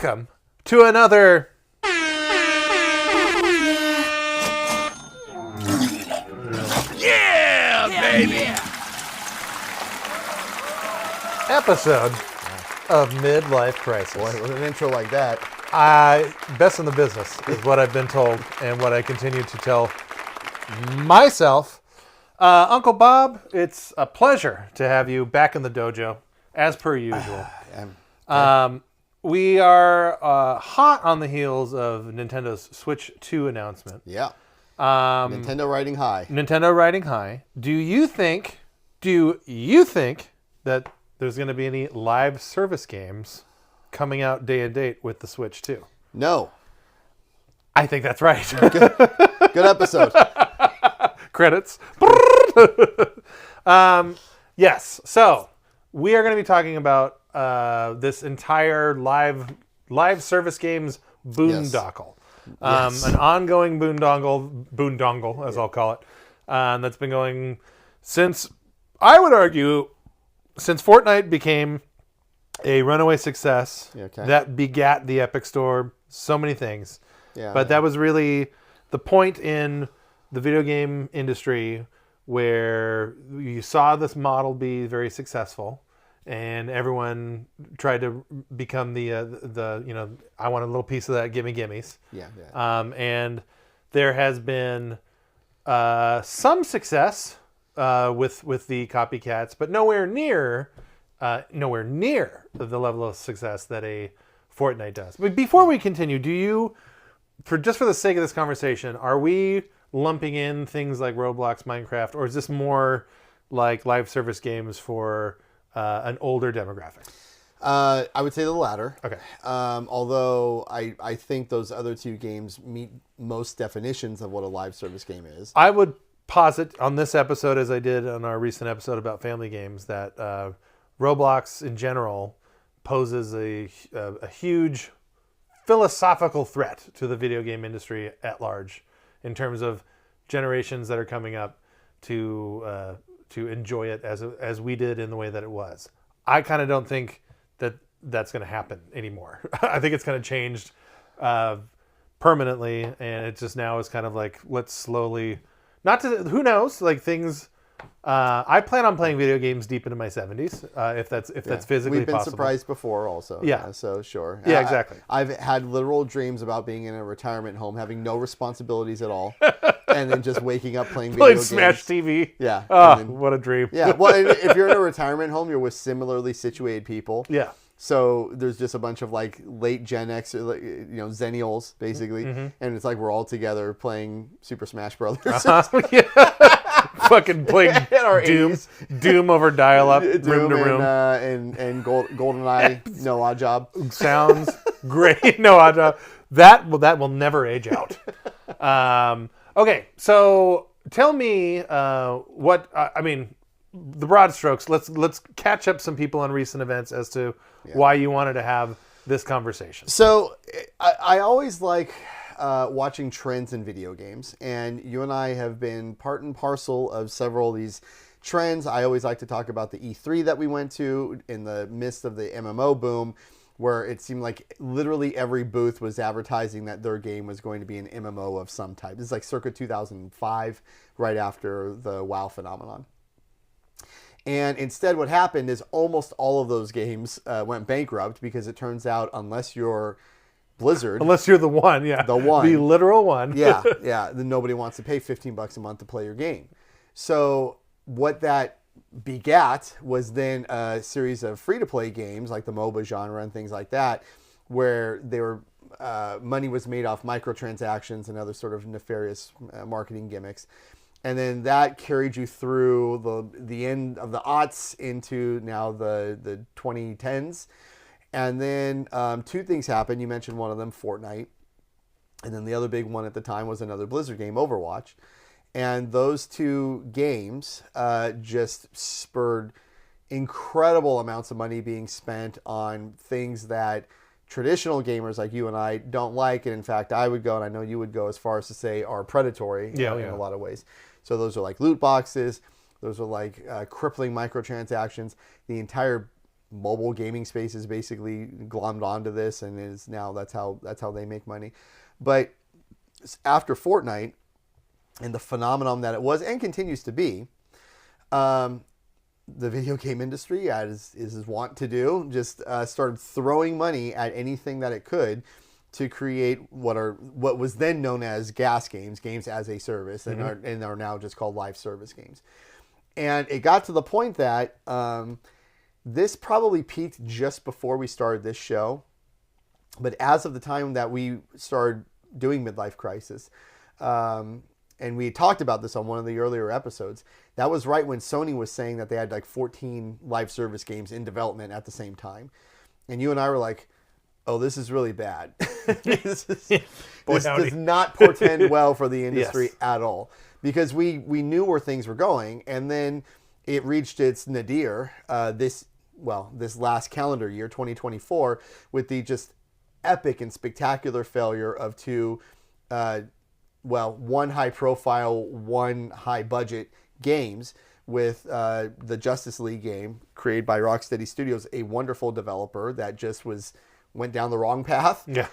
welcome to another episode of Midlife Krisis. Boy, with an intro like that. Best in the business is what I've been told and what I continue to tell myself. Uncle Bob, it's a pleasure to have you back in the dojo, as per usual. We are hot on the heels of Nintendo's Switch 2 announcement. Yeah. Nintendo riding high. Nintendo riding high. Do you think that there's going to be any live service games coming out day and date with the Switch 2? No. I think that's right. Good episode. Credits. Yes. So we are going to be talking about this entire live service games Boondoggle. Yes. An ongoing boondoggle, as I'll call it, that's been going since, I would argue, since Fortnite became a runaway success that begat the Epic Store, so many things. Yeah, but that was really the point in the video game industry where you saw this model be very successful, and everyone tried to become the I want a little piece of that, gimmes. Yeah. And there has been some success with the copycats, but nowhere near the level of success that a Fortnite does. But before we continue, do you, for the sake of this conversation, are we lumping in things like Roblox, Minecraft, or is this more like live service games for an older demographic? I would say the latter. Okay. Although I think those other two games meet most definitions of what a live service game is. I would posit on this episode, as I did on our recent episode about family games, that Roblox in general poses a huge philosophical threat to the video game industry at large, in terms of generations that are coming up to enjoy it as we did in the way that it was. I kind of don't think that that's going to happen anymore. I think it's kind of changed permanently, and it just now is kind of like, let's slowly, who knows, like things. I plan on playing video games deep into my 70s, if that's physically possible. We've been surprised before also. Yeah. So sure. Yeah, exactly. I've had literal dreams about being in a retirement home, having no responsibilities at all, and then just waking up playing video games. Smash TV. Yeah. Oh, what a dream. Yeah. Well, if you're in a retirement home, you're with similarly situated people. Yeah. So there's just a bunch of like late Gen X, Zennials basically, and it's like we're all together playing Super Smash Brothers. Fucking playing Doom over dial-up, room to room, and GoldenEye, no odd job. Sounds great. No odd job. That will never age out. Okay, so tell me what I mean. The broad strokes. Let's catch up some people on recent events as to why you wanted to have this conversation. So I always like watching trends in video games, and you and I have been part and parcel of several of these trends. I always like to talk about the E3 that we went to in the midst of the MMO boom, where it seemed like literally every booth was advertising that their game was going to be an MMO of some type. This is like circa 2005, right after the WoW phenomenon. And instead what happened is almost all of those games went bankrupt, because it turns out unless you're Blizzard... Unless you're the one, yeah. The one. The literal one. yeah. Then nobody wants to pay $15 a month to play your game. So what that begat was then a series of free-to-play games like the MOBA genre and things like that, where they were money was made off microtransactions and other sort of nefarious marketing gimmicks. And then that carried you through the end of the aughts into now the 2010s. And then two things happened. You mentioned one of them, Fortnite. And then the other big one at the time was another Blizzard game, Overwatch. And those two games just spurred incredible amounts of money being spent on things that traditional gamers like you and I don't like. And in fact, I would go, and I know you would go as far as to say are predatory in a lot of ways. So those are like loot boxes. Those are like crippling microtransactions. The entire mobile gaming space is basically glommed onto this, and is now that's how they make money. But after Fortnite and the phenomenon that it was and continues to be, the video game industry, as is wont to do, just started throwing money at anything that it could to create what was then known as gas games as a service, and are now just called live service games. And it got to the point that this probably peaked just before we started this show, but as of the time that we started doing Midlife Krisis, and we talked about this on one of the earlier episodes, that was right when Sony was saying that they had like 14 live service games in development at the same time. And you and I were like, oh, this is really bad. This does not portend well for the industry at all. Because we knew where things were going, and then it reached its nadir this last calendar year, 2024, with the just epic and spectacular failure of two one high profile, one high budget games, with the Justice League game created by Rocksteady Studios, a wonderful developer that just went down the wrong path. Yeah.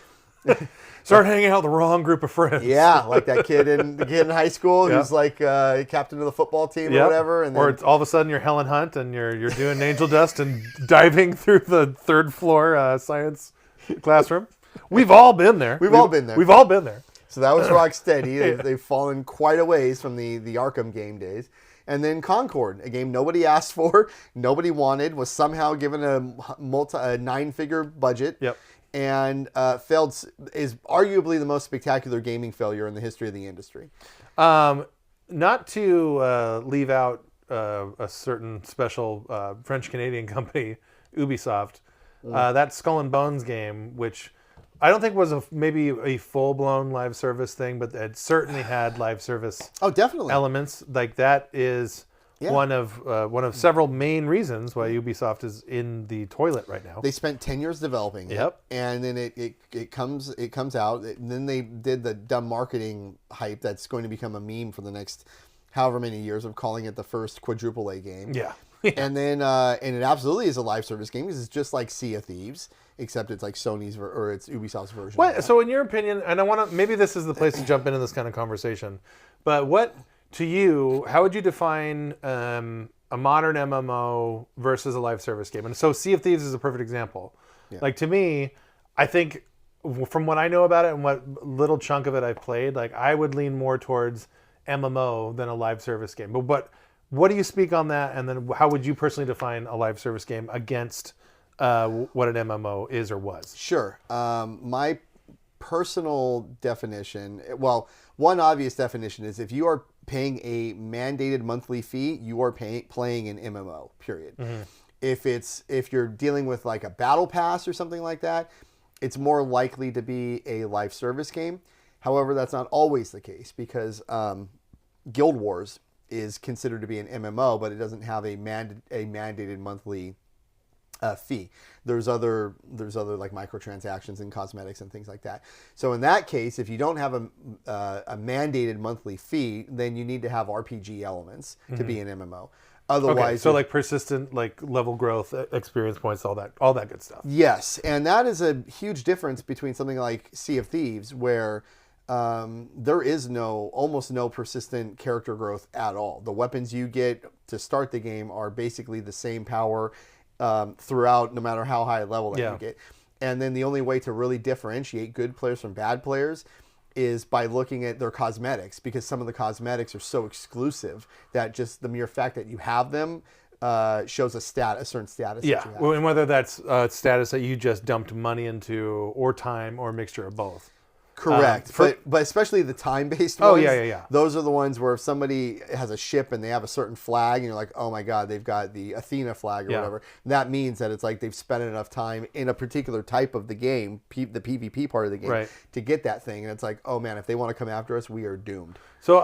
Start hanging out with the wrong group of friends. Yeah, like that kid in high school who's like captain of the football team or whatever. And then, or it's all of a sudden you're Helen Hunt and you're doing angel dust and diving through the third floor science classroom. We've all been there. We've all been there. We've all been there. So that was Rocksteady. They've fallen quite a ways from the Arkham game days. And then Concord, a game nobody asked for, nobody wanted, was somehow given a 9-figure budget. Yep. And failed, is arguably the most spectacular gaming failure in the history of the industry. Not to leave out a certain special French-Canadian company, Ubisoft, that Skull and Bones game, which I don't think was maybe a full-blown live service thing, but it certainly had live service definitely elements. Like that is one of several main reasons why Ubisoft is in the toilet right now. They spent 10 years developing it, and then it comes out, and then they did the dumb marketing hype that's going to become a meme for the next however many years of calling it the first quadruple A game. Yeah. And then and it absolutely is a live service game because it's just like Sea of Thieves, except it's like Sony's or it's Ubisoft's version. What? So in your opinion, and I want to, maybe this is the place to jump into this kind of conversation, but what, to you, how would you define a modern MMO versus a live service game? And so Sea of Thieves is a perfect example. Yeah. Like to me, I think from what I know about it and what little chunk of it I've played, like I would lean more towards MMO than a live service game. But what do you speak on that? And then how would you personally define a live service game against what an MMO is or was? Sure. My personal definition, one obvious definition is if you are paying a mandated monthly fee, you are playing an MMO, period. Mm-hmm. If you're dealing with like a battle pass or something like that, it's more likely to be a live service game. However, that's not always the case because Guild Wars is considered to be an MMO, but it doesn't have a mandated monthly fee. There's other like microtransactions and cosmetics and things like that. So in that case, if you don't have a mandated monthly fee, then you need to have RPG elements to be an MMO. Otherwise, so like persistent, like level growth, experience points, all that good stuff. Yes, and that is a huge difference between something like Sea of Thieves, where there is almost no persistent character growth at all. The weapons you get to start the game are basically the same power throughout, no matter how high a level that you get. And then the only way to really differentiate good players from bad players is by looking at their cosmetics, because some of the cosmetics are so exclusive that just the mere fact that you have them shows a certain status. Yeah, that you have. Well, and whether that's status that you just dumped money into, or time, or a mixture of both. Correct, but especially the time-based ones. Oh, yeah. Those are the ones where if somebody has a ship and they have a certain flag, and you're like, oh my god, they've got the Athena flag or whatever. That means that it's like they've spent enough time in a particular type of the game, the PvP part of the game, to get that thing. And it's like, oh man, if they want to come after us, we are doomed. So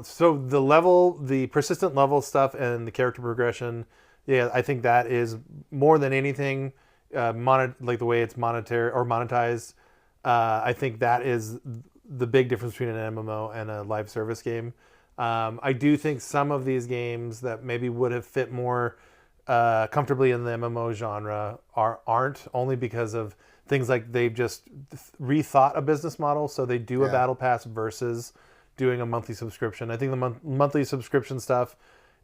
so the persistent level stuff and the character progression, I think that is more than anything, like the way it's monetary or monetized. I think that is the big difference between an MMO and a live service game. I do think some of these games that maybe would have fit more comfortably in the MMO genre aren't, only because of things like they've just rethought a business model. So they do a battle pass versus doing a monthly subscription. I think the monthly subscription stuff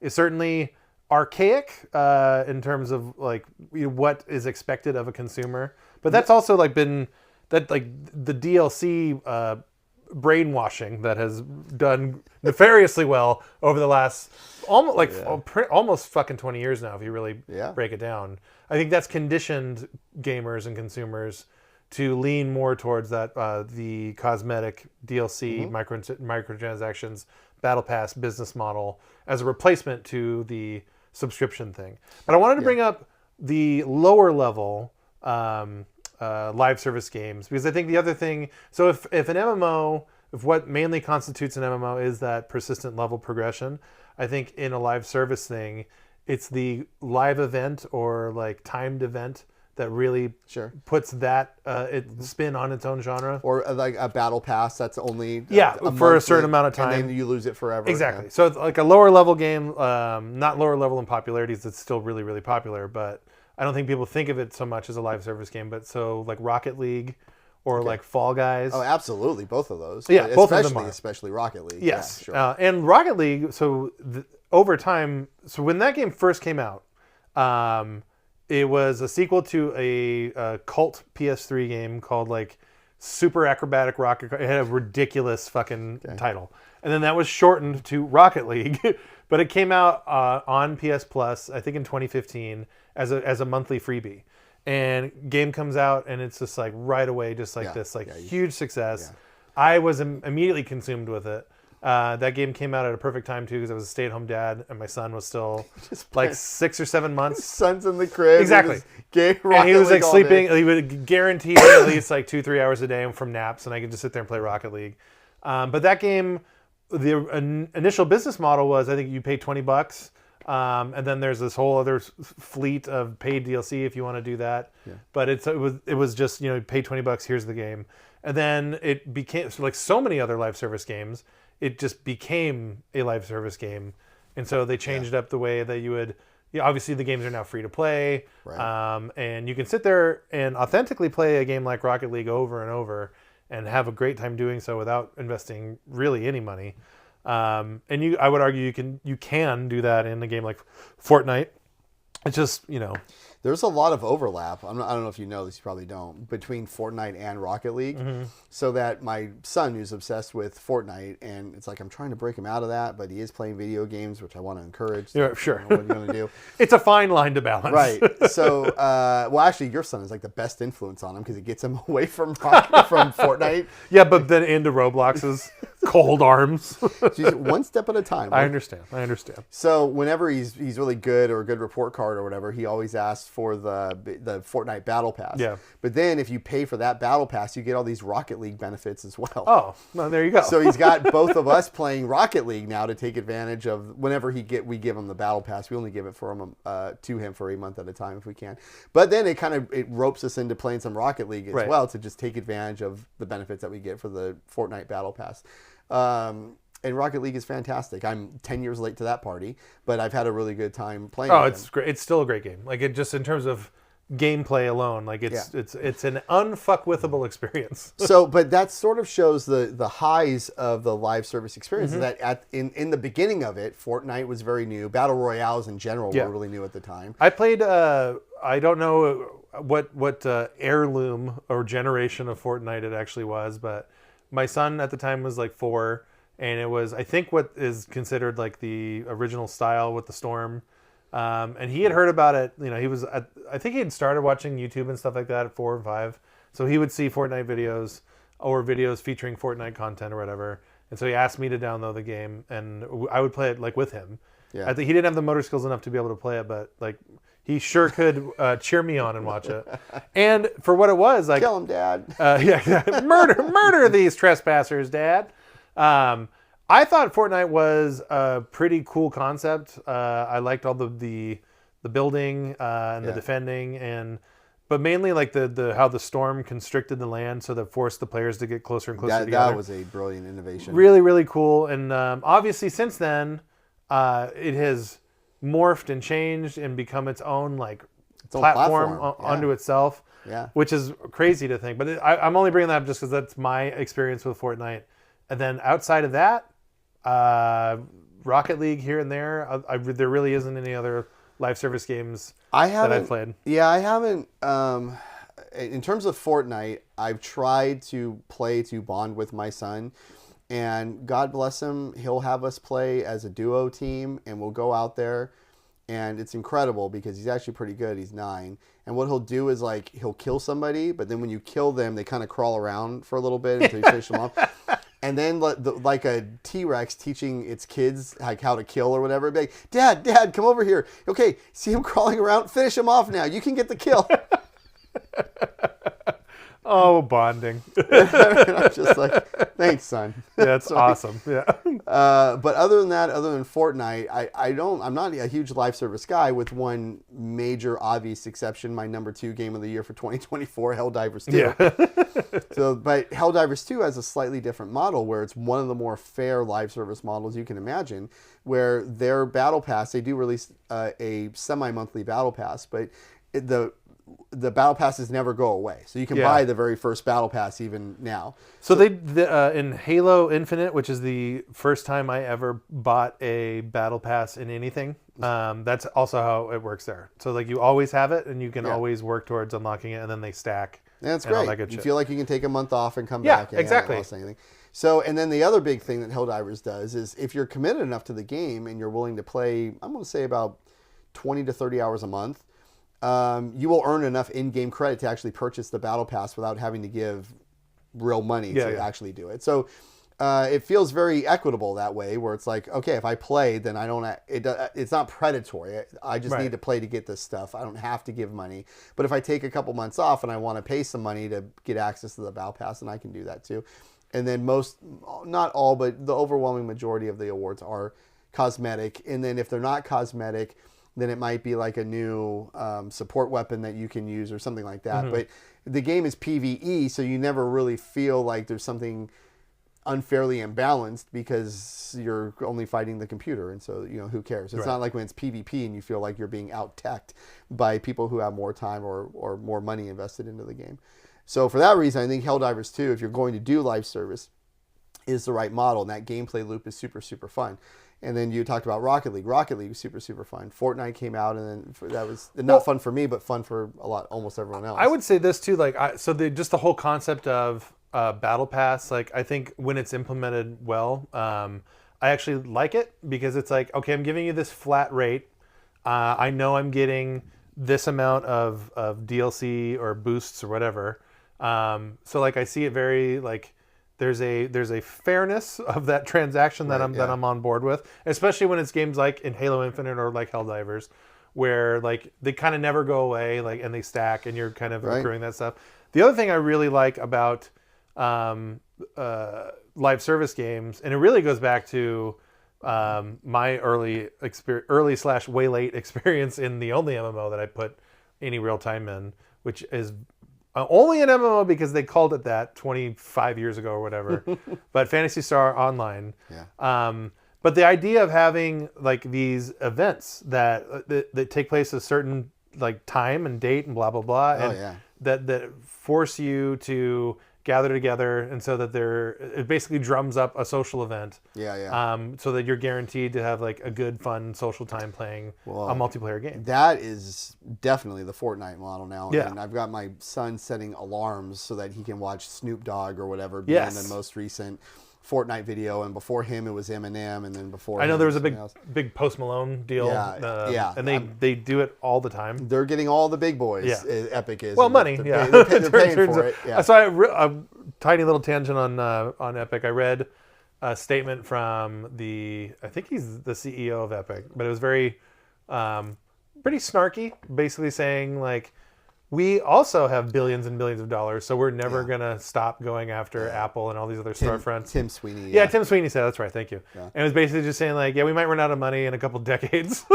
is certainly archaic in terms of like what is expected of a consumer. But that's also like been that like the DLC brainwashing that has done nefariously well over the last almost fucking 20 years now, if you really break it down. I think that's conditioned gamers and consumers to lean more towards that the cosmetic DLC microtransactions battle pass business model as a replacement to the subscription thing. But I wanted to bring up the lower level live service games, because I think the other thing, so if an MMO, if what mainly constitutes an MMO is that persistent level progression, I think in a live service thing, it's the live event or like timed event that really puts that spin on its own genre. Or like a battle pass that's only for a certain amount of time, and then you lose it forever. Exactly. Yeah. So it's like a lower level game, not lower level in popularity, it's still really, really popular, but I don't think people think of it so much as a live service game. But so like Rocket League or like Fall Guys. Oh, absolutely. Both of those. Yeah, both of them are. Especially Rocket League. Yes. Yeah, sure. And Rocket League, so over time, so when that game first came out, it was a sequel to a cult PS3 game called like Super Acrobatic Rocket. It had a ridiculous fucking title. And then that was shortened to Rocket League. But it came out on PS Plus, I think in 2015, as a monthly freebie. And game comes out and it's just like right away, just like this like huge success. Yeah. I was immediately consumed with it. That game came out at a perfect time too, because I was a stay-at-home dad and my son was still like 6 or 7 months. Son's in the crib. Exactly. And he was like sleeping. He would guarantee at least like 2-3 hours a day from naps, and I could just sit there and play Rocket League. But that game, the initial business model was, I think you pay $20. And then there's this whole other fleet of paid DLC if you want to do that. Yeah. But it was just, pay $20, here's the game. And then it became, like so many other live service games, it just became a live service game. And so they changed up the way that you would, obviously the games are now free to play. Right. And you can sit there and authentically play a game like Rocket League over and over and have a great time doing so without investing really any money. And I would argue you can do that in a game like Fortnite. It's just, There's a lot of overlap. I don't know if you know this, you probably don't, between Fortnite and Rocket League. Mm-hmm. So that my son, who's obsessed with Fortnite, and it's like I'm trying to break him out of that, but he is playing video games, which I want to encourage. So sure. What are you going to do? It's a fine line to balance. Right. So, well, actually, your son is like the best influence on him because it gets him away from Fortnite. Yeah, but then into Roblox's cold arms. Just one step at a time. I understand. So whenever he's really good or a good report card or whatever, he always asks for the Fortnite Battle Pass. Yeah. But then if you pay for that Battle Pass, you get all these Rocket League benefits as well. Oh, well, there you go. So he's got both of us playing Rocket League now to take advantage of whenever we give him the Battle Pass. We only give it to him for a month at a time if we can. But then it ropes us into playing some Rocket League as well to just take advantage of the benefits that we get for the Fortnite Battle Pass. And Rocket League is fantastic. I'm 10 years late to that party, but I've had a really good time playing. Oh, it's great. It's still a great game. Like, it just in terms of gameplay alone, like it's an unfuckwithable experience. So, but that sort of shows the highs of the live service experience. Mm-hmm. That in the beginning of it, Fortnite was very new. Battle royales in general were really new at the time. I played. I don't know what heirloom or generation of Fortnite it actually was, but my son at the time was like 4. And it was, I think, what is considered like the original style with the storm. And he had heard about it. I think he had started watching YouTube and stuff like that at 4 and 5. So he would see Fortnite videos or videos featuring Fortnite content or whatever. And so he asked me to download the game, and I would play it like with him. Yeah. I think he didn't have the motor skills enough to be able to play it, but like he sure could cheer me on and watch it. And for what it was, like, kill him, Dad. Murder these trespassers, Dad. I thought Fortnite was a pretty cool concept. I liked all the building and the defending, but mainly like the how the storm constricted the land, so that forced the players to get closer and closer together. That was a brilliant innovation. Really, really cool. And obviously, since then, it has morphed and changed and become its own like own platform platform. unto itself. Yeah. Which is crazy to think. But I'm only bringing that up just because that's my experience with Fortnite. And then outside of that, Rocket League here and there. There really isn't any other live service games that I've played. Yeah, I haven't. In terms of Fortnite, I've tried to play to bond with my son. And God bless him, he'll have us play as a duo team, and we'll go out there. And it's incredible because he's actually pretty good. He's 9. And what he'll do is like he'll kill somebody, but then when you kill them, they kind of crawl around for a little bit until you finish them off. And then like a T-Rex teaching its kids like how to kill or whatever. Be like, Dad, come over here. Okay, see him crawling around? Finish him off now. You can get the kill. Oh, bonding. I'm just like, thanks, son. That's awesome. Yeah. But other than that, other than Fortnite, I'm not a huge live service guy with one major obvious exception. My number 2 game of the year for 2024, Helldivers 2. Yeah. But Helldivers 2 has a slightly different model where it's one of the more fair live service models you can imagine, where their battle pass, they do release a semi-monthly battle pass, but the battle passes never go away. So you can buy the very first battle pass even now. So they in Halo Infinite, which is the first time I ever bought a battle pass in anything, that's also how it works there. So like you always have it and you can always work towards unlocking it, and then they stack. That's great. You shit. feel like you can take a month off and come back. Yeah, exactly. So, and then the other big thing that Helldivers does is if you're committed enough to the game and you're willing to play, I'm going to say about 20 to 30 hours a month, you will earn enough in-game credit to actually purchase the battle pass without having to give real money to actually do it. So it feels very equitable that way, where it's like, okay, if I play, then I don't. It's not predatory. I just need to play to get this stuff. I don't have to give money. But if I take a couple months off and I want to pay some money to get access to the battle pass, then I can do that too. And then not all, but the overwhelming majority of the awards are cosmetic. And then if they're not cosmetic, then it might be like a new support weapon that you can use or something like that. Mm-hmm. But the game is PvE, so you never really feel like there's something unfairly imbalanced because you're only fighting the computer. And so, who cares? It's not like when it's PvP and you feel like you're being out-teched by people who have more time or more money invested into the game. So for that reason, I think Helldivers 2, if you're going to do live service, is the right model. And that gameplay loop is super, super fun. And then you talked about Rocket League. Rocket League was super, super fun. Fortnite came out, and then that was not fun for me, but fun for almost everyone else. I would say this too, just the whole concept of Battle Pass, like I think when it's implemented well, I actually like it because it's like, okay, I'm giving you this flat rate. I know I'm getting this amount of DLC or boosts or whatever. So like I see it very like. There's a fairness of that transaction that I'm on board with, especially when it's games like in Halo Infinite or like Helldivers, where like they kind of never go away, like and they stack and you're kind of accruing that stuff. The other thing I really like about live service games, and it really goes back to my early / way late experience in the only MMO that I put any real time in, which is only an MMO because they called it that 25 years ago or whatever, but Phantasy Star Online. Yeah. But the idea of having like these events that take place at a certain like time and date and blah blah blah, that force you to gather together, and so that it basically drums up a social event. So that you're guaranteed to have like a good, fun social time playing a multiplayer game. That is definitely the Fortnite model now. Yeah. And I've got my son setting alarms so that he can watch Snoop Dogg or whatever being the most recent Fortnite video, and before him it was Eminem, and then before I know there was a big Post Malone deal. And they do it all the time. They're getting all the big boys. Yeah. Epic is. Well, money. They're paying for it. Yeah. So a tiny little tangent on Epic. I read a statement from I think he's the CEO of Epic, but it was very pretty snarky, basically saying like, we also have billions and billions of dollars, so we're never going to stop going after Apple and all these other storefronts. Tim Sweeney. Yeah, Tim Sweeney said, that's right, thank you. Yeah. And it was basically just saying, like, we might run out of money in a couple decades.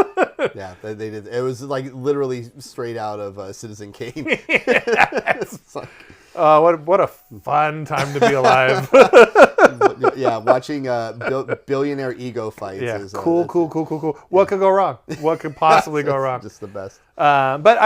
Yeah, they did. It was like literally straight out of Citizen Kane. Yes. What a fun time to be alive. Yeah, watching billionaire ego fights. Yeah, Is, cool. What could go wrong? What could possibly go wrong? Just the best. But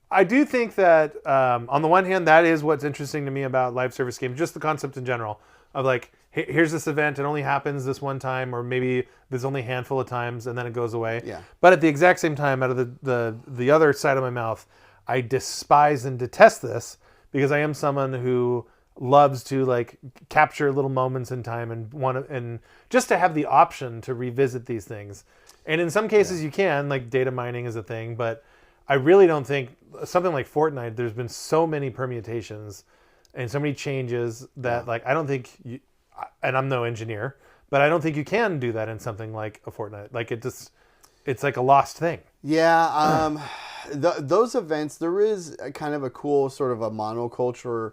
I do think that on the one hand, that is what's interesting to me about live service games, just the concept in general of like, here's this event, it only happens this one time, or maybe there's only a handful of times and then it goes away. Yeah. But at the exact same time, out of the other side of my mouth, I despise and detest this because I am someone who loves to like capture little moments in time and just to have the option to revisit these things. And in some cases you can, like data mining is a thing, but I really don't think something like Fortnite, there's been so many permutations and so many changes that like I don't think you, and I'm no engineer, but I don't think you can do that in something like a Fortnite. Like it's like a lost thing. Yeah, those events, there is a kind of a cool sort of a monoculture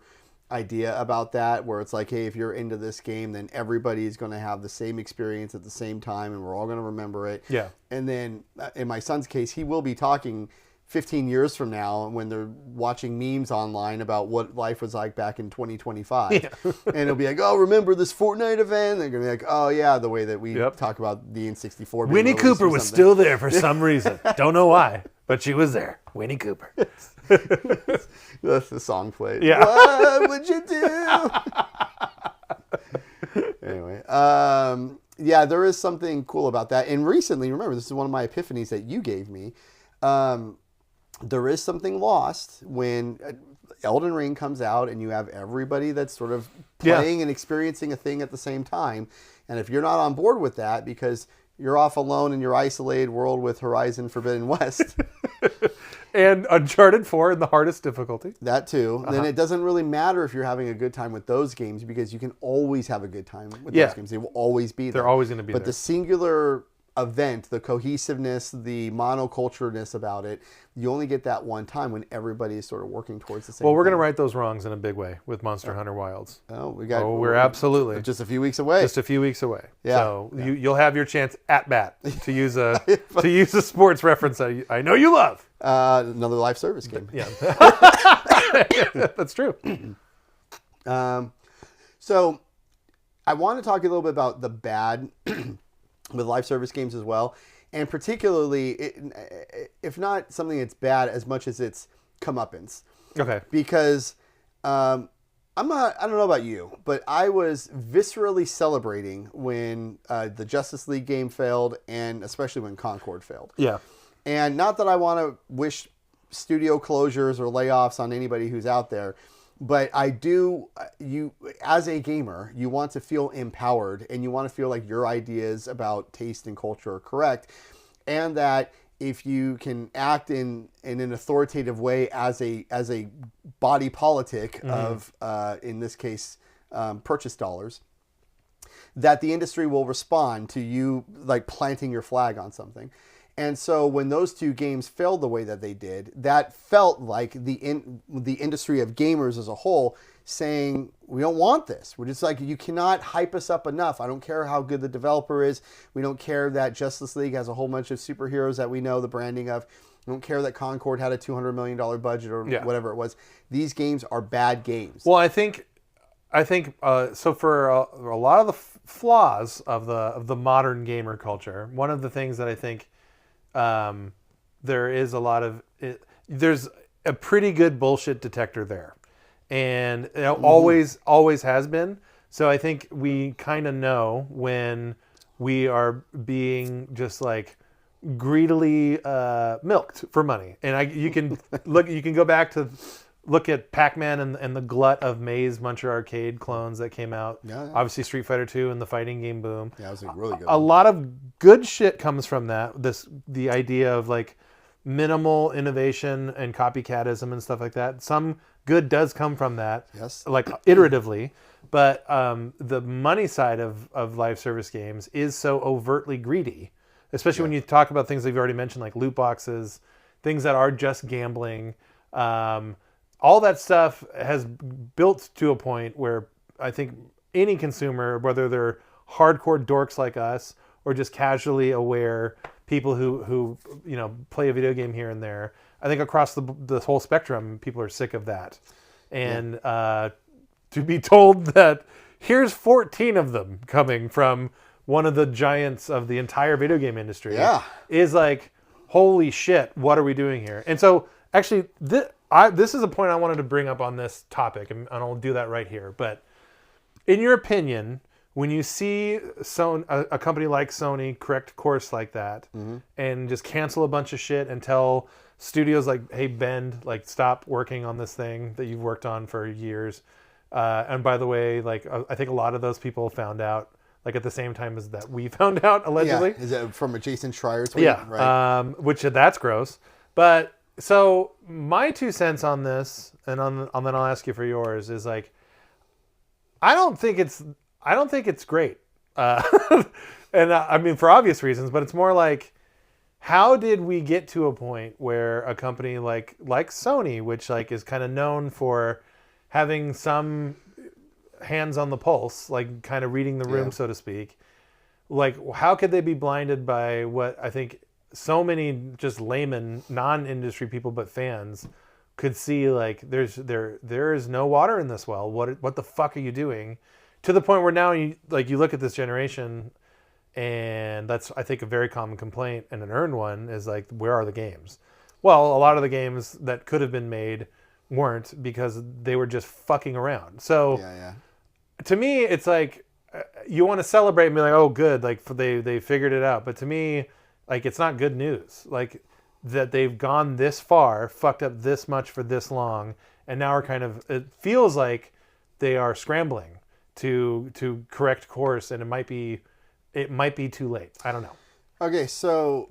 idea about that, where it's like, hey, if you're into this game, then everybody's going to have the same experience at the same time, and we're all going to remember it. Yeah. And then in my son's case, he will be talking 15 years from now when they're watching memes online about what life was like back in 2025. Yeah. And it'll be like, oh, remember this Fortnite event? And they're going to be like, oh, yeah, the way that we talk about the N64. Winnie Cooper was still there for some reason. Don't know why, but she was there. Winnie Cooper. That's the song played. Yeah. What would you do? Anyway, yeah, there is something cool about that. And recently, remember, this is one of my epiphanies that you gave me. There is something lost when Elden Ring comes out and you have everybody that's sort of playing and experiencing a thing at the same time. And if you're not on board with that because you're off alone in your isolated world with Horizon Forbidden West. And Uncharted 4 in the hardest difficulty. That too. Then it doesn't really matter if you're having a good time with those games because you can always have a good time with those games. They will always be there. They're always going to be there. But the singular event, the cohesiveness, the monocultureness about it, you only get that one time when everybody is sort of working towards the same Well, we're going to thing. right those wrongs in a big way with Monster Hunter Wilds. Oh, we're absolutely just a few weeks away. Just a few weeks away. Yeah. So you'll have your chance at bat to use a sports reference I know you love. Another live service game. Yeah. That's true. So I want to talk a little bit about the bad with live service games as well. And particularly, if not something that's bad as much as it's comeuppance. Okay. Because I don't know about you, but I was viscerally celebrating when the Justice League game failed, and especially when Concord failed. Yeah. And not that I want to wish studio closures or layoffs on anybody who's out there, but I do, as a gamer, you want to feel empowered and you want to feel like your ideas about taste and culture are correct. And that if you can act in an authoritative way as a body politic of, in this case, purchase dollars, that the industry will respond to you like planting your flag on something. And so when those two games failed the way that they did, that felt like the industry of gamers as a whole saying, we don't want this. We're just like, you cannot hype us up enough. I don't care how good the developer is. We don't care that Justice League has a whole bunch of superheroes that we know the branding of. We don't care that Concord had a $200 million budget or whatever it was. These games are bad games. Well, I think so. For a lot of the flaws of the modern gamer culture, one of the things that I think there is a lot of there's a pretty good bullshit detector there, and it always has been. So I think we kind of know when we are being just like greedily milked for money, and you can go back to look at Pac-Man and the glut of Maze Muncher Arcade clones that came out. Yeah. Obviously Street Fighter 2 and the fighting game boom. Yeah, it was really good. A lot of good shit comes from that. The idea of like minimal innovation and copycatism and stuff like that. Some good does come from that. Yes. Like iteratively. But the money side of live service games is so overtly greedy. Especially when you talk about things that you've already mentioned, like loot boxes, things that are just gambling. All that stuff has built to a point where I think any consumer, whether they're hardcore dorks like us or just casually aware people who play a video game here and there, I think across the whole spectrum, people are sick of that. And to be told that here's 14 of them coming from one of the giants of the entire video game industry. Yeah. Is like, holy shit, what are we doing here? And so, actually, this is a point I wanted to bring up on this topic, and I'll do that right here. But in your opinion, when you see a company like Sony correct course like that and just cancel a bunch of shit and tell studios like, hey, bend, like, stop working on this thing that you've worked on for years. And by the way, like, I think a lot of those people found out like at the same time as that we found out, allegedly. Yeah. Is that from a Jason Schreier tweet? Yeah. Right. Which that's gross. But so my 2 cents on this, and then I'll ask you for yours, is like, I don't think it's great. And I mean, for obvious reasons, but it's more like, how did we get to a point where a company like Sony, which like is kind of known for having some hands on the pulse, like kind of reading the room, so to speak, like how could they be blinded by what I think so many just layman, non-industry people but fans could see? Like there is no water in this well. What the fuck are you doing? To the point where now you look at this generation, and that's, I think, a very common complaint and an earned one, is like, where are the games? Well, a lot of the games that could have been made weren't, because they were just fucking around. So to me, it's like, you want to celebrate and be like, oh, good, like they figured it out. But to me, like, it's not good news. Like, that they've gone this far, fucked up this much for this long, and now it feels like they are scrambling to correct course, and it might be too late. I don't know. Okay, so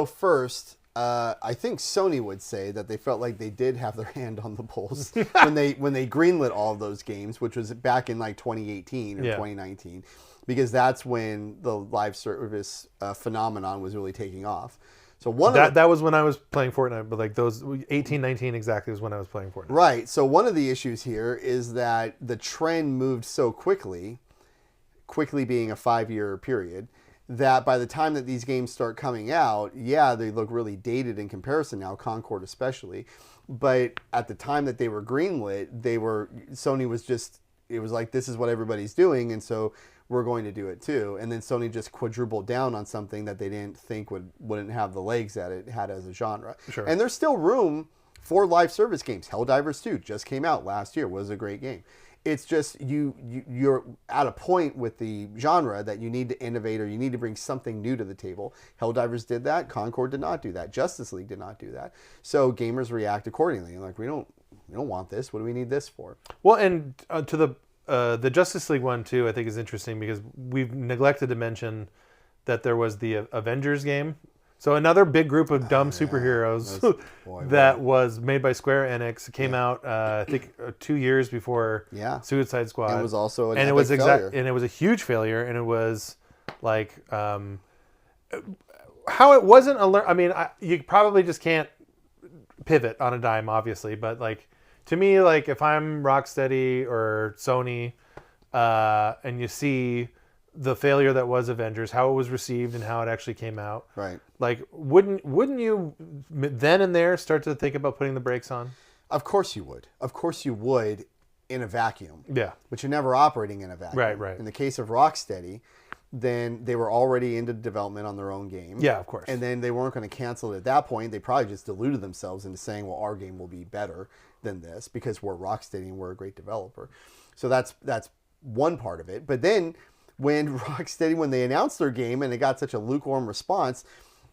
first, I think Sony would say that they felt like they did have their hand on the pulse when they greenlit all of those games, which was back in like 2018 or 2019, because that's when the live service phenomenon was really taking off. So that was when I was playing Fortnite, but like those 18, 19 exactly was when I was playing Fortnite. Right. So one of the issues here is that the trend moved so quickly being a 5-year period, that by the time that these games start coming out, they look really dated in comparison now, Concord especially. But at the time that they were greenlit, Sony was just, it was like, this is what everybody's doing, and so we're going to do it too. And then Sony just quadrupled down on something that they didn't think wouldn't have the legs that it had as a genre. Sure. And there's still room for live service games. Helldivers 2 just came out last year, was a great game. It's just you're at a point with the genre that you need to innovate, or you need to bring something new to the table. Helldivers did that. Concord did not do that. Justice League did not do that. So gamers react accordingly. Like, we don't want this. What do we need this for? Well, and to the Justice League one too, I think is interesting, because we've neglected to mention that there was the Avengers game. So another big group of dumb superheroes that was made by Square Enix. It came out, I think, 2 years before Suicide Squad. It was also an and epic failure. And it was a huge failure. And it was like, how it wasn't I mean, you probably just can't pivot on a dime, obviously. But like, to me, like, if I'm Rocksteady or Sony, and you see the failure that was Avengers, how it was received and how it actually came out. Right. Like, wouldn't you then and there start to think about putting the brakes on? Of course you would. Of course you would, in a vacuum. Yeah. But you're never operating in a vacuum. Right. In the case of Rocksteady, then they were already into development on their own game. Yeah, of course. And then they weren't going to cancel it at that point. They probably just deluded themselves into saying, well, our game will be better than this because we're Rocksteady and we're a great developer. So that's one part of it. But then when they announced their game and it got such a lukewarm response,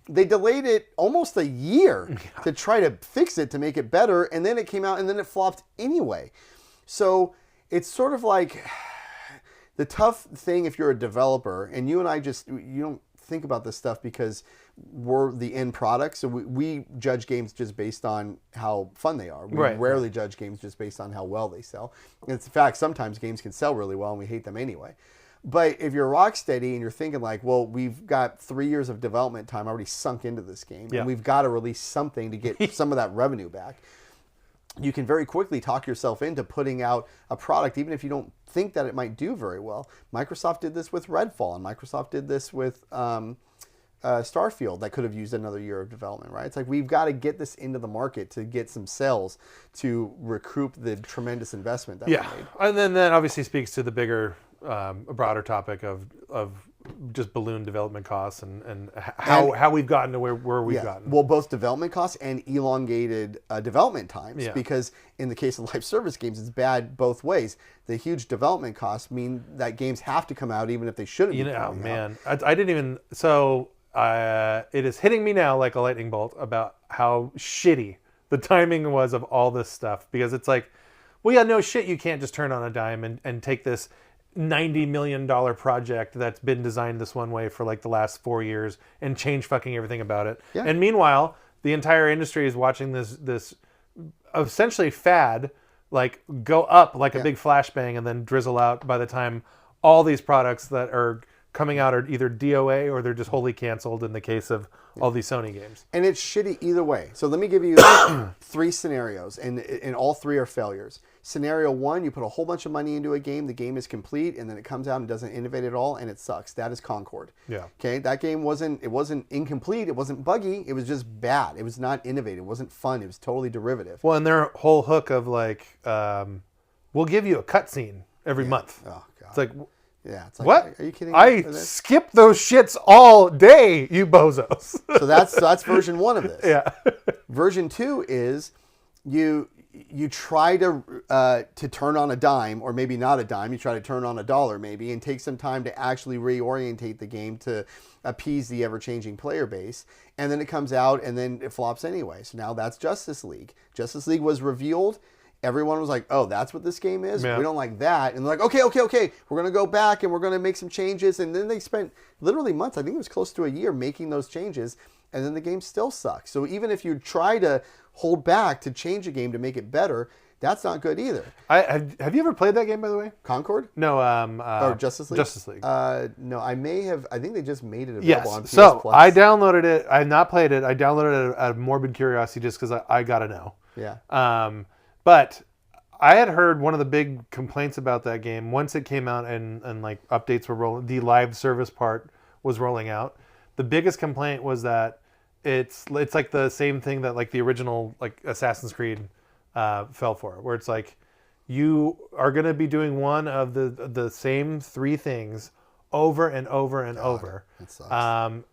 they delayed it almost a year to try to fix it, to make it better. And then it came out and then it flopped anyway. So it's sort of like the tough thing if you're a developer, and you and I you don't think about this stuff because we're the end product. So we judge games just based on how fun they are. We rarely judge games just based on how well they sell. And it's in fact, sometimes games can sell really well and we hate them anyway. But if you're Rocksteady and you're thinking like, well, we've got 3 years of development time already sunk into this game, and we've got to release something to get some of that revenue back, you can very quickly talk yourself into putting out a product, even if you don't think that it might do very well. Microsoft did this with Redfall, and Microsoft did this with Starfield that could have used another year of development, right? It's like we've got to get this into the market to get some sales to recoup the tremendous investment that we made. And then that obviously speaks to the bigger, broader topic of just balloon development costs and how we've gotten to where we've gotten. Well, both development costs and elongated development times, because in the case of live service games, it's bad both ways. The huge development costs mean that games have to come out even if they shouldn't be coming out. I didn't even... So it is hitting me now like a lightning bolt about how shitty the timing was of all this stuff, because it's like, well, yeah, no shit, you can't just turn on a dime and take this $90 million project that's been designed this one way for like the last 4 years and change fucking everything about it. Yeah. And meanwhile, the entire industry is watching this essentially fad like go up like a big flashbang and then drizzle out by the time all these products that are coming out are either DOA or they're just wholly canceled in the case of all these Sony games. And it's shitty either way. So let me give you 3 scenarios, and all 3 are failures. Scenario 1, you put a whole bunch of money into a game, the game is complete, and then it comes out and doesn't innovate at all, and it sucks. That is Concord. Yeah. Okay, that game wasn't incomplete, it wasn't buggy, it was just bad. It was not innovative, it wasn't fun, it was totally derivative. Well, and their whole hook of like, we'll give you a cutscene every month. Oh, God. It's like... Yeah, it's like, what? Are you kidding? I skip those shits all day, you bozos. So that's version 1 of this. Yeah. Version 2 is you try to turn on a dime, or maybe not a dime. You try to turn on $1 maybe, and take some time to actually reorientate the game to appease the ever-changing player base. And then it comes out, and then it flops anyway. So now that's Justice League. Justice League was revealed. Everyone was like, oh, that's what this game is? Yeah. We don't like that. And they're like, okay. We're going to go back and we're going to make some changes. And then they spent literally months, I think it was close to a year, making those changes. And then the game still sucks. So even if you try to hold back to change a game to make it better, that's not good either. Have you ever played that game, by the way? Concord? No. Or Justice League? Justice League. No, I may have. I think they just made it available on PS so Plus. I downloaded it. I have not played it. I downloaded it out of morbid curiosity just because I got to know. Yeah. But I had heard one of the big complaints about that game once it came out and like updates were rolling, the live service part was rolling out. The biggest complaint was that it's like the same thing that like the original like Assassin's Creed fell for, where it's like you are going to be doing one of the same 3 things over and over and over. That sucks.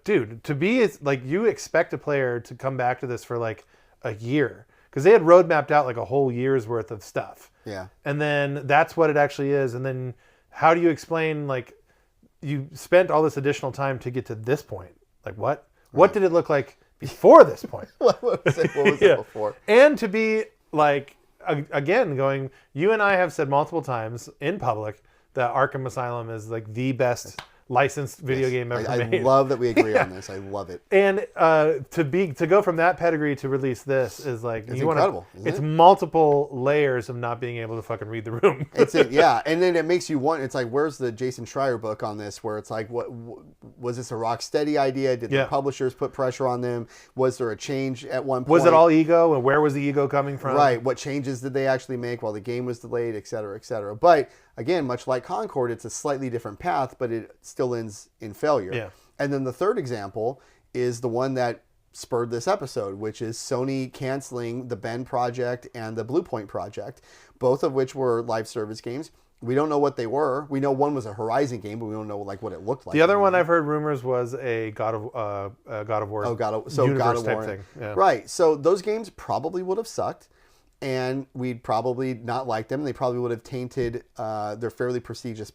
Dude, to be like, you expect a player to come back to this for like a year, because they had roadmapped out like a whole year's worth of stuff. Yeah. And then that's what it actually is. And then how do you explain, like, you spent all this additional time to get to this point? Like, what? Right. What did it look like before this point? What was it before? And to be like, again, going, you and I have said multiple times in public that Arkham Asylum is like the best licensed video game ever made. I love that we agree on this. I love it. And to go from that pedigree to release this is like, it's incredible. It's multiple layers of not being able to fucking read the room. Yeah, and then it makes you want. It's like, where's the Jason Schreier book on this? Where it's like, what was this a Rocksteady idea? Did the publishers put pressure on them? Was there a change at one point? Was it all ego, and where was the ego coming from? Right. What changes did they actually make while the game was delayed, et cetera, et cetera? But again, much like Concord, it's a slightly different path, but it still ends in failure. Yeah. And then the third example is the one that spurred this episode, which is Sony canceling the Ben project and the Blue Point project, both of which were live service games. We don't know what they were. We know one was a Horizon game, but we don't know like what it looked like. The other one I've heard rumors was a God of War. God of War type thing. Yeah. Right. So those games probably would have sucked, and we'd probably not like them. They probably would have tainted their fairly prestigious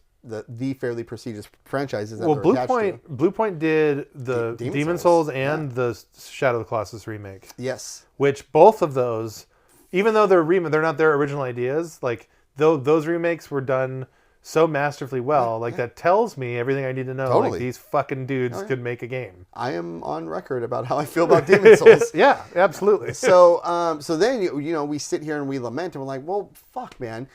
fairly prestigious franchises that they're attached to. Blue Point did the Demon Souls and the Shadow of the Colossus remake. Yes. Which both of those, even though they're not their original ideas, like those remakes were done so masterfully well. That tells me everything I need to know. Totally. Like, these fucking dudes could make a game. I am on record about how I feel about Demon Souls. Yeah, absolutely. So then we sit here and we lament and we're like, well, fuck, man.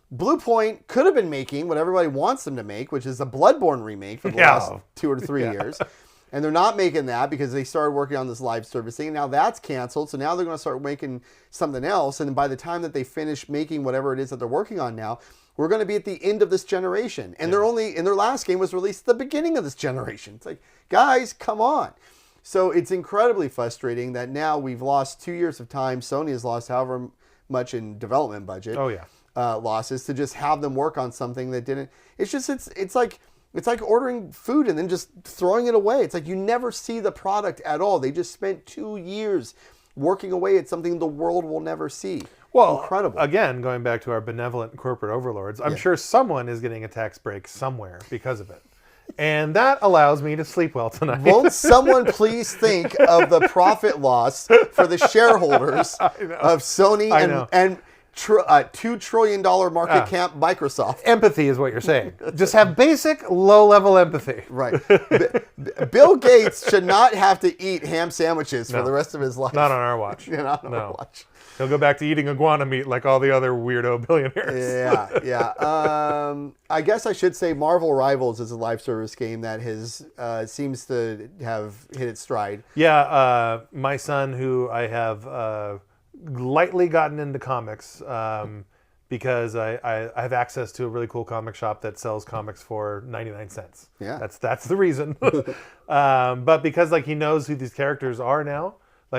Blue Point could have been making what everybody wants them to make, which is a Bloodborne remake for the last 2 or 3 years. And they're not making that because they started working on this live service thing. Now that's canceled. So now they're going to start making something else. And by the time that they finish making whatever it is that they're working on now, we're going to be at the end of this generation. And they're only, and their last game was released at the beginning of this generation. It's like, guys, come on. So it's incredibly frustrating that now we've lost 2 years of time. Sony has lost however much in development budget. Oh, yeah. Losses to just have them work on something that didn't. It's just, it's like ordering food and then just throwing it away. It's like you never see the product at all. They just spent 2 years working away at something the world will never see. Well, incredible. Again, going back to our benevolent corporate overlords, I'm sure someone is getting a tax break somewhere because of it. And that allows me to sleep well tonight. Won't someone please think of the profit loss for the shareholders of Sony and $2 trillion market cap Microsoft? Empathy is what you're saying. Just have basic low-level empathy. Right. Bill Gates should not have to eat ham sandwiches for the rest of his life. Not on our watch. Not on our watch. He'll go back to eating iguana meat like all the other weirdo billionaires. Yeah. I guess I should say Marvel Rivals is a live service game that has seems to have hit its stride. Yeah. My son, who I have lightly gotten into comics because I have access to a really cool comic shop that sells comics for 99 cents. Yeah. That's the reason. But because he knows who these characters are now.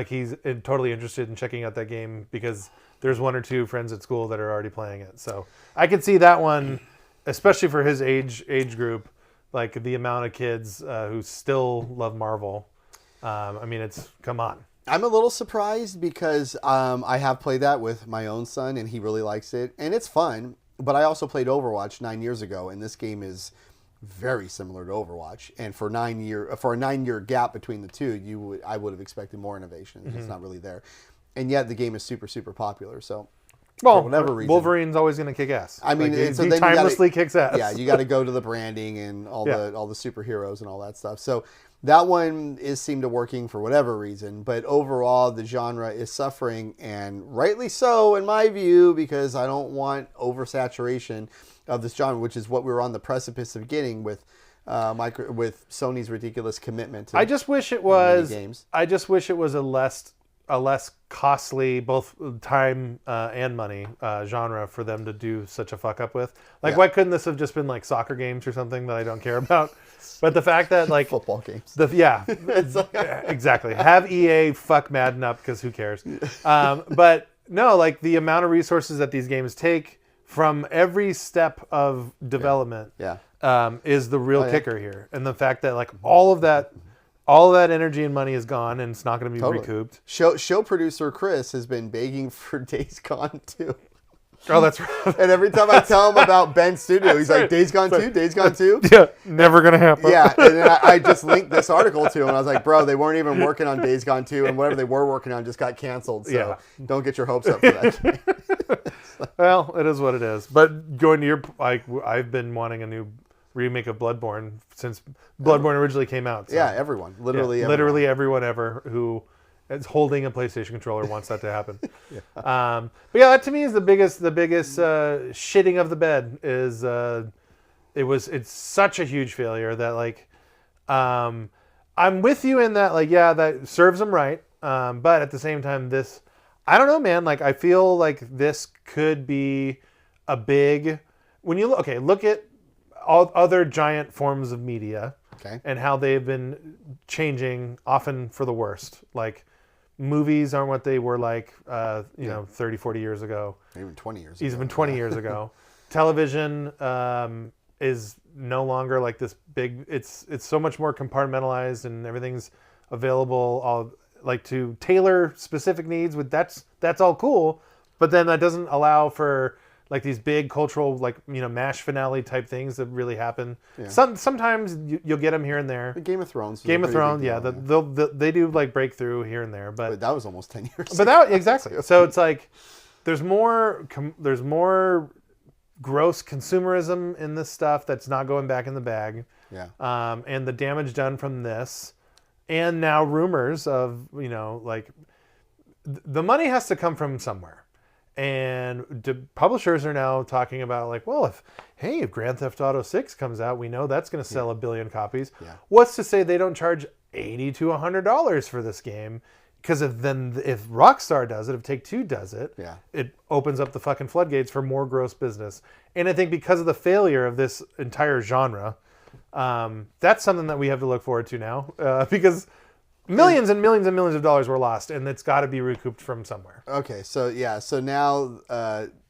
He's totally interested in checking out that game because there's 1 or 2 friends at school that are already playing it. So I could see that one, especially for his age group, the amount of kids who still love Marvel. Come on. I'm a little surprised because I have played that with my own son and he really likes it and it's fun. But I also played Overwatch 9 years ago and this game is very similar to Overwatch, and for a 9-year gap between the two, I would have expected more innovation. Mm-hmm. It's not really there, and yet the game is super popular. So, for whatever reason, Wolverine's always going to kick ass. I mean, he timelessly kicks ass. Yeah, you got to go to the branding and all the superheroes and all that stuff. So that one seemed to working for whatever reason, but overall the genre is suffering, and rightly so in my view, because I don't want oversaturation of this genre, which is what we were on the precipice of getting with with Sony's ridiculous commitment to I just wish it was games. I just wish it was a less costly, both time and money, genre for them to do such a fuck up with. Why couldn't this have just been soccer games or something that I don't care about? But the fact that football games, exactly. Have EA fuck Madden up because who cares? But no, the amount of resources that these games take from every step of development, is the real kicker here, and the fact that all of that energy and money is gone, and it's not going to be recouped. Show producer Chris has been begging for Days Gone 2. Oh, that's right. And every time I tell him about Ben's studio, he's like, Days Gone 2? Days Gone 2? Yeah, never going to happen. Yeah, and then I just linked this article to him, and I was like, bro, they weren't even working on Days Gone 2, and whatever they were working on just got canceled, so don't get your hopes up for that game. Well, it is what it is. But going to your, I've been wanting a new remake of Bloodborne since Bloodborne originally came out. So. Yeah, everyone. Literally everyone ever who is holding a PlayStation controller wants that to happen. But yeah, that to me is the biggest shitting of the bed is it's such a huge failure that I'm with you in that that serves them right. But at the same time, this, I don't know, man. I feel like this could be a big, when you look at all other giant forms of media and how they've been changing, often for the worst. Movies aren't what they were 30, 40 years ago. Even 20 years ago. Even 20 years ago. Television is no longer this big, it's so much more compartmentalized and everything's available all to tailor specific needs with that's all cool, but then that doesn't allow for these big cultural MASH finale type things that really happen. Yeah. Sometimes you'll get them here and there. Game of Thrones. They do breakthrough here and there, but that was almost 10 years. But that exactly. So it's there's more gross consumerism in this stuff that's not going back in the bag. Yeah. And the damage done from this. And now rumors of, the money has to come from somewhere. And publishers are now talking about if Grand Theft Auto 6 comes out, we know that's going to sell 1 billion copies. Yeah. What's to say they don't charge $80 to $100 for this game. Because if Rockstar does it, if Take-Two does it, it opens up the fucking floodgates for more gross business. And I think because of the failure of this entire genre, that's something that we have to look forward to now. Because millions and millions and millions of dollars were lost, and it's got to be recouped from somewhere. Okay, so now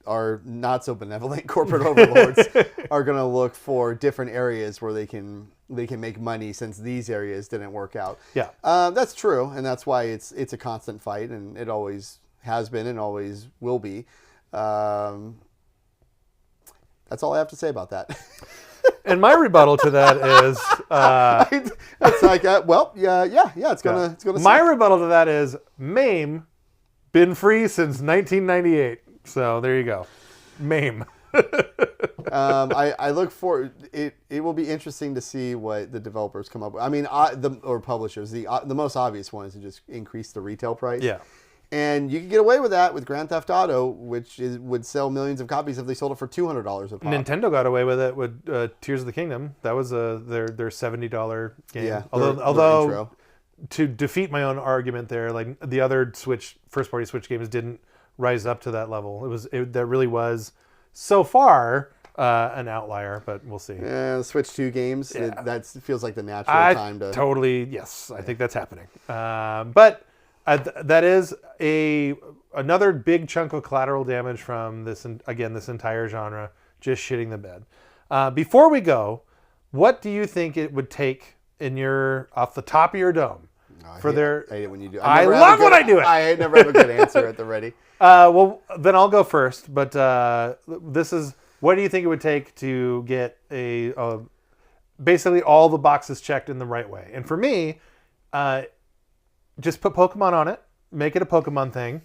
our not so benevolent corporate overlords are going to look for different areas where they can make money, since these areas didn't work out. Yeah, that's true, and that's why it's a constant fight, and it always has been and always will be. That's all I have to say about that. And my rebuttal to that is, it's like, it's gonna. My rebuttal to that is, MAME been free since 1998. So there you go, MAME. I look for it. It will be interesting to see what the developers come up with. I mean, or publishers. The most obvious one is to just increase the retail price. Yeah. And you can get away with that with Grand Theft Auto, which would sell millions of copies if they sold it for $200 a pop. Nintendo got away with it with Tears of the Kingdom. That was their $70 game. Yeah, although to defeat my own argument there, like the other first party Switch games didn't rise up to that level. That really was so far an outlier, but we'll see. Yeah, the Switch 2 games. Yeah. That feels like the natural time to. Totally, yes. I think that's happening. But. That is another big chunk of collateral damage from this entire genre just shitting the bed. Before we go, what do you think it would take off the top of your dome I hate it when you do. I love when I do it. I never have a good answer at the ready. Well, then I'll go first. But this is what do you think it would take to get basically all the boxes checked in the right way? And for me, just put Pokemon on it. Make it a Pokemon thing.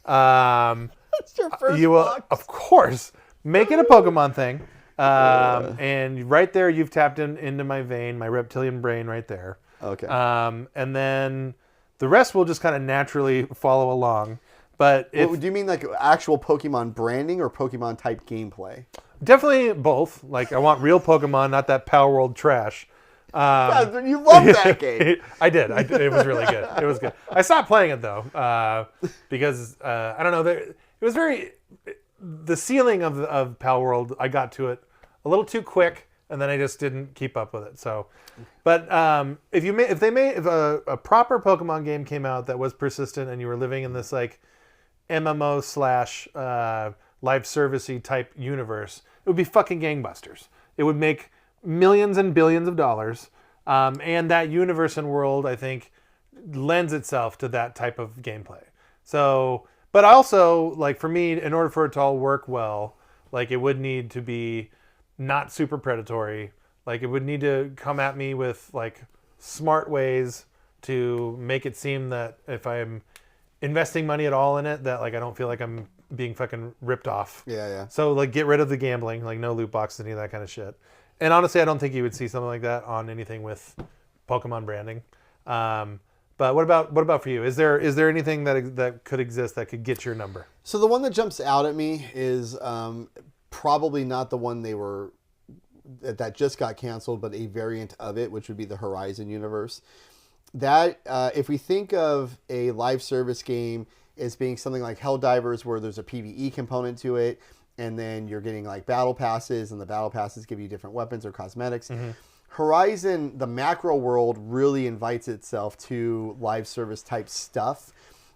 That's your first box. Of course. Make it a Pokemon thing. And right there, you've tapped into my vein, my reptilian brain right there. Okay. And then the rest will just kind of naturally follow along. But do you mean like actual Pokemon branding or Pokemon type gameplay? Definitely both. Like I want real Pokemon, not that Power World trash. You love that game. I did. It was really good. It was good. I stopped playing it though because I don't know. It was the ceiling of Pal World. I got to it a little too quick, and then I just didn't keep up with it. So, but if a proper Pokemon game came out that was persistent, and you were living in this like MMO / live servicey type universe, it would be fucking gangbusters. It would make millions and billions of dollars, and that universe and world I think lends itself to that type of gameplay. So, but also like for me, in order for it to all work well, like it would need to be not super predatory. Like it would need to come at me with like smart ways to make it seem that if I'm investing money at all in it, that like I don't feel like I'm being fucking ripped off. Yeah. So like get rid of the gambling, like no loot boxes, any of that kind of shit. And honestly, I don't think you would see something like that on anything with Pokemon branding. But what about for you? Is there anything that could exist that could get your number? So the one that jumps out at me is probably not the one that just got canceled, but a variant of it, which would be the Horizon universe. That if we think of a live service game as being something like Helldivers, where there's a PvE component to it, and then you're getting like battle passes, and the battle passes give you different weapons or cosmetics. Mm-hmm. Horizon, the macro world, really invites itself to live service type stuff,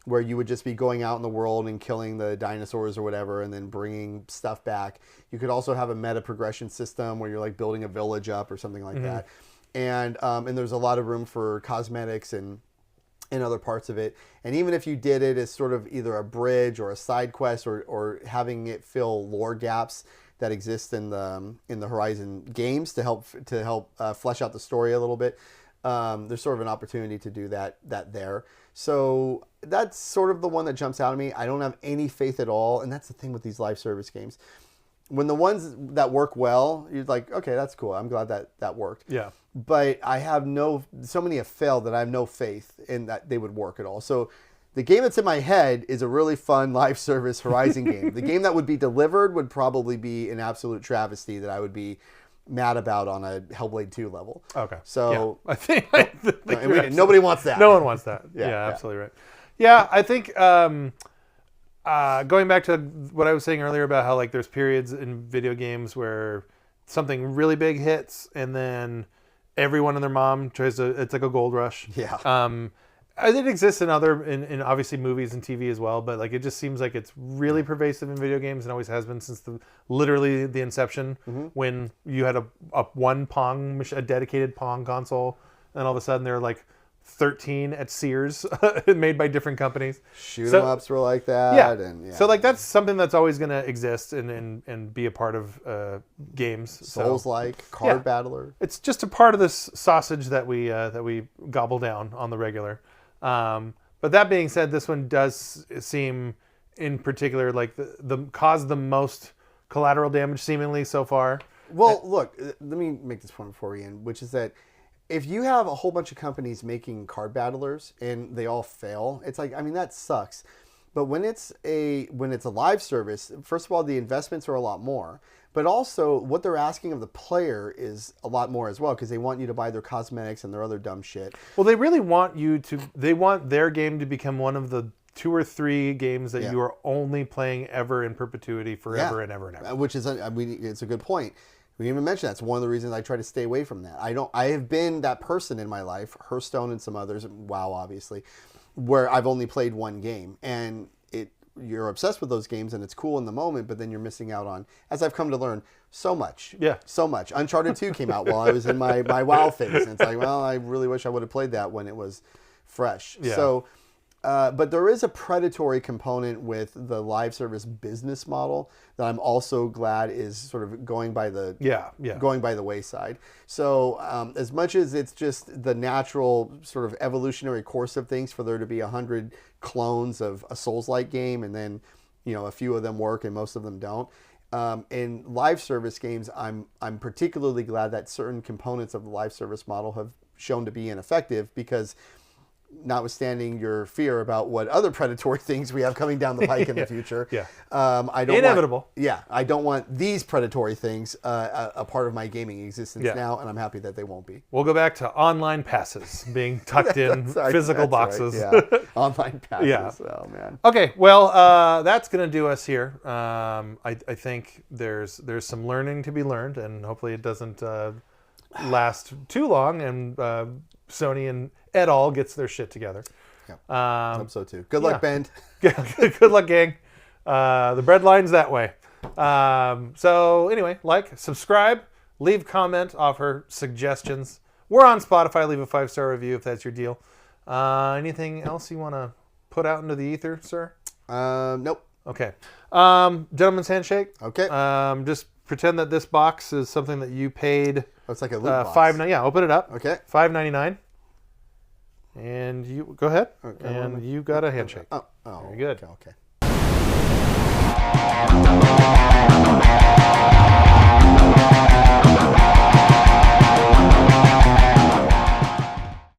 where you would just be going out in the world and killing the dinosaurs or whatever, and then bringing stuff back. You could also have a meta progression system where you're like building a village up or something like that. And there's a lot of room for cosmetics and other parts of it. And even if you did it as sort of either a bridge or a side quest or having it fill lore gaps that exist in the Horizon games to help flesh out the story a little bit, there's sort of an opportunity to do that there. So that's sort of the one that jumps out at me. I don't have any faith at all, and that's the thing with these live service games. When the ones that work well, you're like, okay, that's cool. I'm glad that worked. Yeah. But I have so many have failed that I have no faith in that they would work at all. So the game that's in my head is a really fun live service Horizon game. The game that would be delivered would probably be an absolute travesty that I would be mad about on a Hellblade 2 level. Okay. So yeah. I think nobody wants that. No one wants that. Yeah, yeah, absolutely right. Yeah, I think going back to what I was saying earlier about how like there's periods in video games where something really big hits and then everyone and their mom tries to. It's like a gold rush. Yeah. It exists in in obviously movies and TV as well, but like it just seems like it's really pervasive in video games and always has been since literally the inception when you had a dedicated Pong console, and all of a sudden there are like 13 at Sears made by different companies. Shoot 'em ups were like that. Yeah. And, So like that's something that's always going to exist and be a part of games. Souls-like, card battler. It's just a part of this sausage that we gobble down on the regular. But that being said, this one does seem, in particular, like the caused the most collateral damage seemingly so far. Well, look, let me make this point before we end, which is that if you have a whole bunch of companies making card battlers and they all fail, it's like, I mean, that sucks. But when it's a live service, first of all, the investments are a lot more. But also, what they're asking of the player is a lot more as well, because they want you to buy their cosmetics and their other dumb shit. Well, they really want they want their game to become one of the 2 or 3 games that you are only playing ever in perpetuity forever and ever and ever. Which is, I mean, it's a good point. We didn't even mention that's one of the reasons I try to stay away from that. I have been that person in my life, Hearthstone and some others, WoW obviously, where I've only played one game, and you're obsessed with those games and it's cool in the moment, but then you're missing out on, as I've come to learn, so much. Yeah. So much. Uncharted 2 came out while I was in my WoW phase. And it's like, well, I really wish I would have played that when it was fresh. Yeah. So, but there is a predatory component with the live service business model that I'm also glad is sort of going by the wayside. So as much as it's just the natural sort of evolutionary course of things for there to be 100 clones of a Souls-like game, and then a few of them work and most of them don't. In live service games, I'm particularly glad that certain components of the live service model have shown to be ineffective, because notwithstanding your fear about what other predatory things we have coming down the pike in the future, I don't inevitable. I don't want these predatory things a part of my gaming existence now, and I'm happy that they won't be. We'll go back to online passes being tucked in physical boxes. Right, yeah. Online passes. Yeah. Oh man. Okay, well, that's gonna do us here. I think there's some learning to be learned, and hopefully it doesn't last too long, and Sony and et al. Gets their shit together. Yeah, I hope so too. Good luck, Bend. Good luck, gang. The bread line's that way. So anyway, subscribe, leave comment, offer suggestions. We're on Spotify. Leave a 5-star review if that's your deal. Anything else you want to put out into the ether, sir? Nope. Okay. Gentleman's handshake. Okay. Just pretend that this box is something that you paid. Oh, it's like a loot box. Yeah, open it up. Okay. $5.99. And you go ahead. Okay, and you got a handshake. Oh, very good. Okay.